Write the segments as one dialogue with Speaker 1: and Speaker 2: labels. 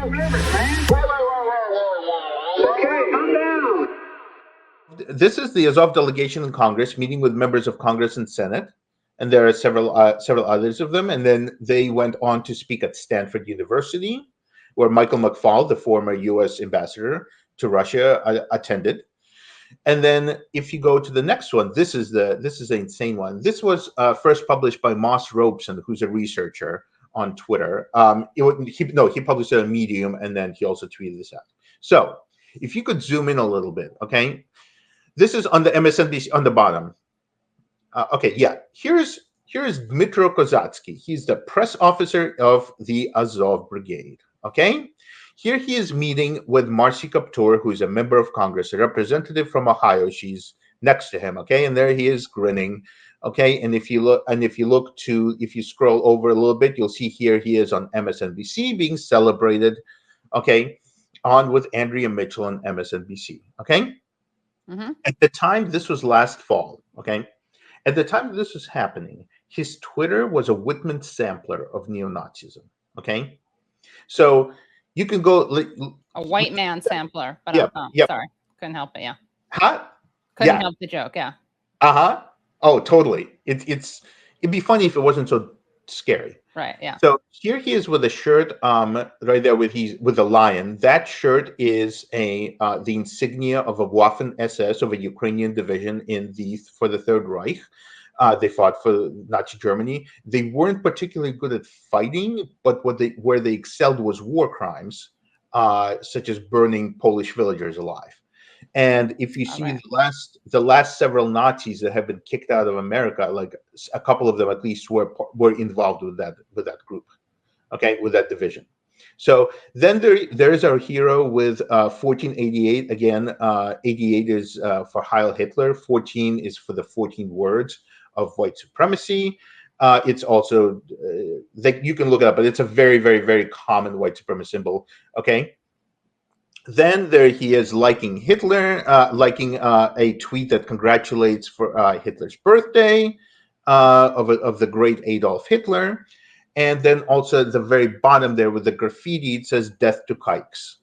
Speaker 1: Okay, calm down.
Speaker 2: This is the Azov delegation in Congress meeting with members of Congress and Senate, and there are several others of them. And then they went on to speak at Stanford University, where Michael McFaul, the former U.S. ambassador to Russia, attended. And then if you go to the next one, this is the insane one. This was first published by Moss Robeson, who's a researcher on Twitter. He published it on Medium, and then he also tweeted this out. So if you could zoom in a little bit, okay. This is on the MSNBC on the bottom. Okay, yeah. Here's Dmitro Kozatsky. He's the press officer of the Azov Brigade. Okay, here he is meeting with Marcy Kaptur, who's a member of Congress, a representative from Ohio. She's next to him. Okay, and there he is grinning. Okay, and if you scroll over a little bit, you'll see here he is on MSNBC being celebrated. Okay, on with Andrea Mitchell on MSNBC. Okay. At the time, this was last fall, okay? At the time this was happening, his Twitter was a Whitman sampler of neo-Nazism, okay? So you can go...
Speaker 3: A white man sampler, but sorry, couldn't help it, yeah.
Speaker 2: Huh?
Speaker 3: Couldn't help the joke, yeah.
Speaker 2: Uh-huh. Oh, totally. It'd be funny if it wasn't so scary.
Speaker 3: Right, yeah.
Speaker 2: So here he is with a shirt right there with a lion. That shirt is the insignia of a Waffen SS of a Ukrainian division for the Third Reich. They fought for Nazi Germany. They weren't particularly good at fighting, but where they excelled was war crimes, such as burning Polish villagers alive. And if you see the last several Nazis that have been kicked out of America, like a couple of them at least were involved with that group, okay, with that division. So then there is our hero with 1488. Again, 88 is for Heil Hitler. 14 is for the 14 words of white supremacy. It's also you can look it up, but it's a very, very, very common white supremacy symbol. Okay. Then there he is liking Hitler, liking a tweet that congratulates for Hitler's birthday of the great Adolf Hitler. And then also at the very bottom there with the graffiti, it says "Death to Kikes."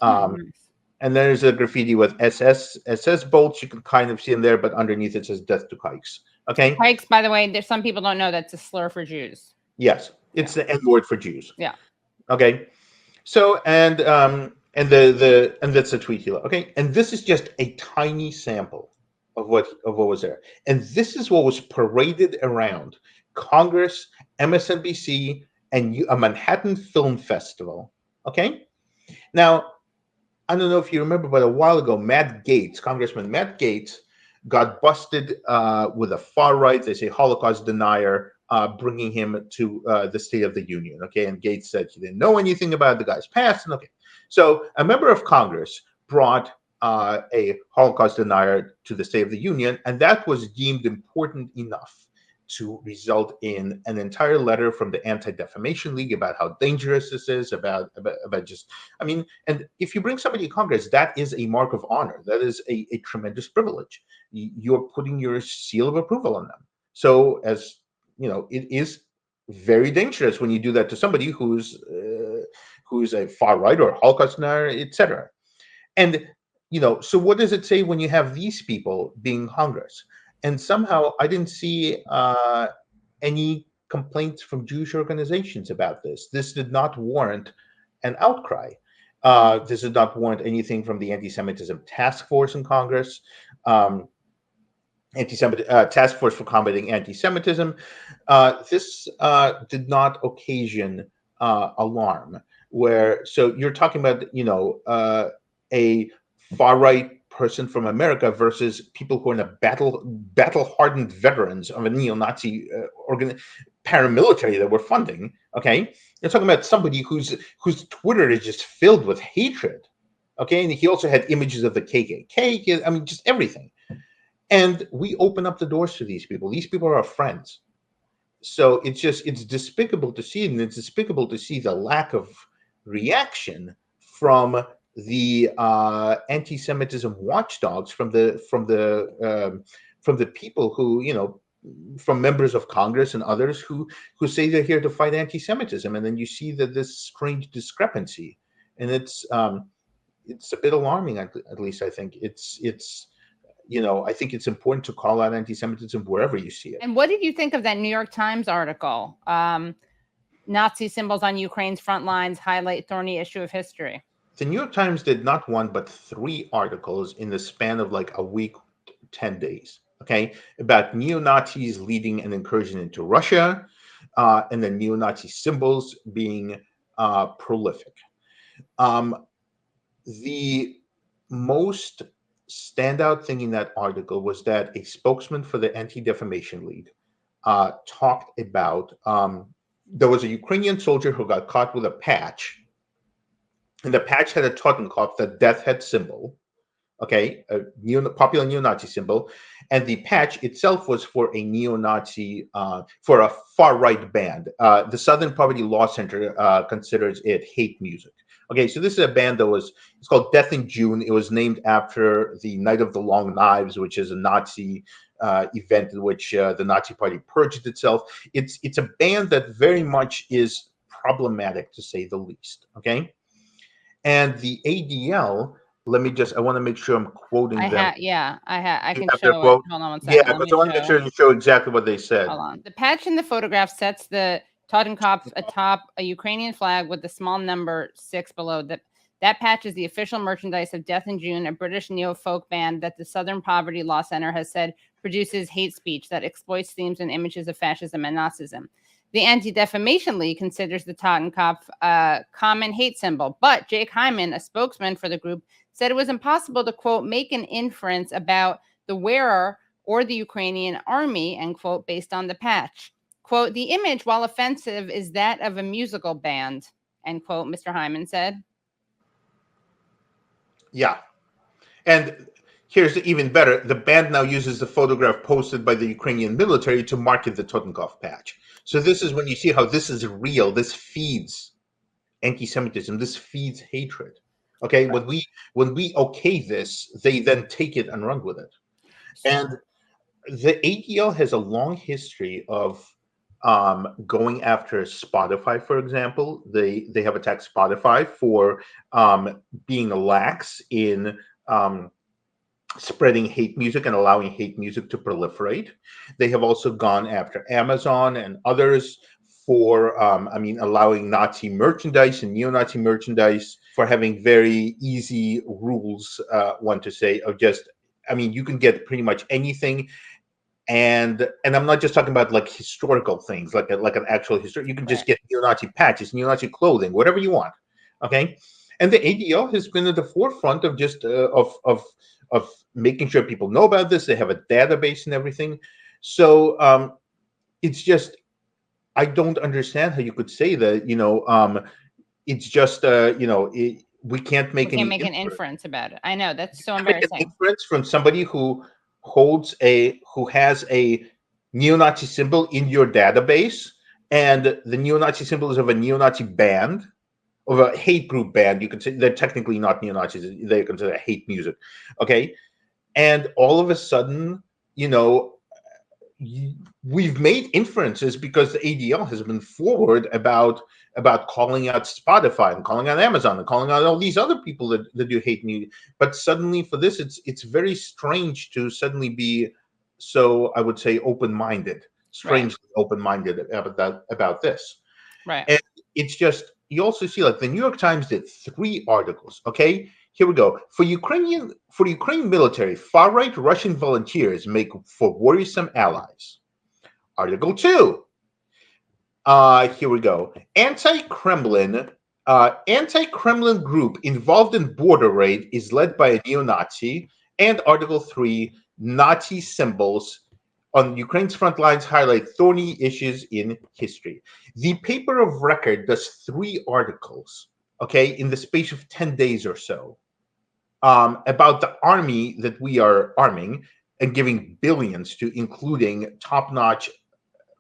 Speaker 2: And there's a graffiti with SS bolts. You can kind of see in there, but underneath it says "Death to Kikes." Okay.
Speaker 3: Kikes, by the way, there's some people don't know that's a slur for Jews.
Speaker 2: Yes, it's the N word for Jews.
Speaker 3: Yeah.
Speaker 2: Okay. So and that's a tweet here. Okay, and this is just a tiny sample of what was there, and this is what was paraded around Congress, MSNBC, and a Manhattan Film Festival. Okay, now I don't know if you remember, but a while ago, Congressman Matt Gaetz, got busted with a far right, they say Holocaust denier, bringing him to the State of the Union. Okay, and Gaetz said he didn't know anything about the guy's past. And okay, so a member of Congress brought a Holocaust denier to the State of the Union, and that was deemed important enough to result in an entire letter from the Anti-Defamation League about how dangerous this is, about just, I mean, and if you bring somebody to Congress, that is a mark of honor. That is a tremendous privilege. You're putting your seal of approval on them. So as you know, it is very dangerous when you do that to somebody who's a far right or Holocaust denier, etc. And you know, so what does it say when you have these people being Congress? And somehow I didn't see any complaints from Jewish organizations about this. This did not warrant an outcry. This did not warrant anything from the anti-Semitism task force in Congress, task force for combating anti-Semitism. This did not occasion alarm. So you're talking about, you know, a far right person from America versus people who are in a battle-hardened veterans of a neo-Nazi paramilitary that we're funding. Okay, you're talking about somebody whose Twitter is just filled with hatred. Okay, and he also had images of the KKK. I mean, just everything. And we open up the doors to these people. These people are our friends. So it's despicable to see, and it's despicable to see the lack of reaction from the anti-Semitism watchdogs, from the people who, you know, from members of Congress and others who say they're here to fight anti-Semitism, and then you see that this strange discrepancy and it's a bit alarming. At least I think it's I think it's important to call out anti-Semitism wherever you see it.
Speaker 3: And what did you think of that New York Times article? Nazi symbols on Ukraine's front lines highlight thorny issue of history.
Speaker 2: The New York Times did not one but three articles in the span of like a week, 10 days, okay, about neo-Nazis leading an incursion into Russia, and the neo-Nazi symbols being prolific. The most standout thing in that article was that a spokesman for the Anti-Defamation League talked about there was a Ukrainian soldier who got caught with a patch, and the patch had a Totenkopf, the death head symbol, okay, a popular neo-Nazi symbol, and the patch itself was for a neo-Nazi, for a far-right band. The Southern Poverty Law Center considers it hate music. Okay, so this is a band it's called Death in June. It was named after the Night of the Long Knives, which is a Nazi event in which the Nazi Party purged itself. It's a band that very much is problematic, to say the least, okay? And the ADL, I want to make sure I'm quoting them.
Speaker 3: I can show it. Hold on one second.
Speaker 2: Yeah, but I want to make sure you show exactly what they said.
Speaker 3: Hold on. The patch in the photograph sets the Totenkopf atop a Ukrainian flag with the small number 6 below. That patch is the official merchandise of Death in June, a British neo-folk band that the Southern Poverty Law Center has said produces hate speech that exploits themes and images of fascism and Nazism. The Anti-Defamation League considers the Totenkopf a common hate symbol, but Jake Hyman, a spokesman for the group, said it was impossible to, quote, make an inference about the wearer or the Ukrainian army, end quote, based on the patch. Quote, the image, while offensive, is that of a musical band, end quote, Mr. Hyman said.
Speaker 2: Yeah. And here's even better. The band now uses the photograph posted by the Ukrainian military to market the Totenkopf patch. So this is when you see how this is real. This feeds anti-Semitism. This feeds hatred. Okay, right. When we okay this, they then take it and run with it. And the ADL has a long history of going after Spotify, for example. They have attacked Spotify for being lax in spreading hate music and allowing hate music to proliferate. They have also gone after Amazon and others for, allowing Nazi merchandise and neo-Nazi merchandise, for having very easy rules, one to say, of just, you can get pretty much anything. And I'm not just talking about like historical things, like an actual history. You can just get neo-Nazi patches, neo-Nazi clothing, whatever you want. Okay, and the ADL has been at the forefront of just of making sure people know about this. They have a database and everything. So it's just, I don't understand how you could say that. It's just we can't make
Speaker 3: an inference about it. I know, that's so embarrassing.
Speaker 2: Make an inference from somebody who has a neo-Nazi symbol in your database, and the neo-Nazi symbol is of a neo-Nazi band, of a hate group band. You can say they're technically not neo-Nazis; they consider hate music. Okay, and all of a sudden, we've made inferences because the ADL has been forward about calling out Spotify and calling out Amazon and calling out all these other people that do hate music. But suddenly for this, it's very strange to suddenly be so, I would say, open-minded, strangely open-minded about this.
Speaker 3: Right.
Speaker 2: And it's just, you also see, like, the New York Times did 3 articles. Okay, here we go. For Ukrainian military, far-right Russian volunteers make for worrisome allies. Article 2. Here we go. Anti-Kremlin group involved in border raid is led by a neo-Nazi. And Article 3, Nazi symbols on Ukraine's front lines highlight thorny issues in history. The paper of record does 3 articles, okay, in the space of 10 days or so, about the army that we are arming and giving billions to, including top-notch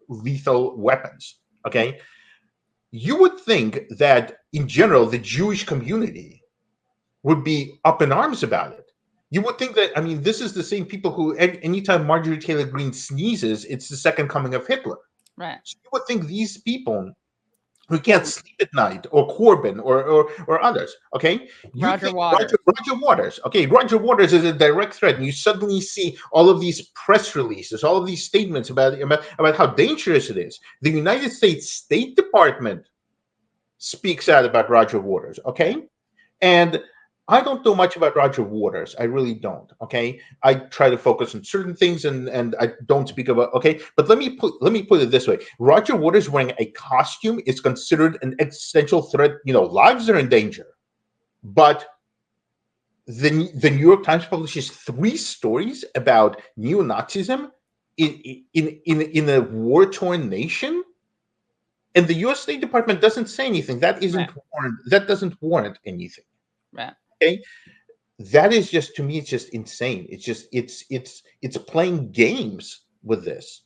Speaker 2: lethal weapons. Okay, you would think that in general the Jewish community would be up in arms about it. You would think that, this is the same people who, anytime Marjorie Taylor Greene sneezes, it's the second coming of Hitler.
Speaker 3: Right.
Speaker 2: So you would think these people who can't sleep at night, or Corbyn, or others. Okay, you
Speaker 3: Roger
Speaker 2: think
Speaker 3: Waters.
Speaker 2: Roger Waters. Okay, Roger Waters is a direct threat, and you suddenly see all of these press releases, all of these statements about how dangerous it is. The United States State Department speaks out about Roger Waters. Okay, and I don't know much about Roger Waters. I really don't. Okay, I try to focus on certain things, and I don't speak about. Okay, but let me put it this way: Roger Waters wearing a costume is considered an existential threat. Lives are in danger. But the New York Times publishes 3 stories about neo-Nazism in a war-torn nation, and the U.S. State Department doesn't say anything. That doesn't warrant anything.
Speaker 3: Right.
Speaker 2: Okay, that is just, to me, it's just insane. It's playing games with this.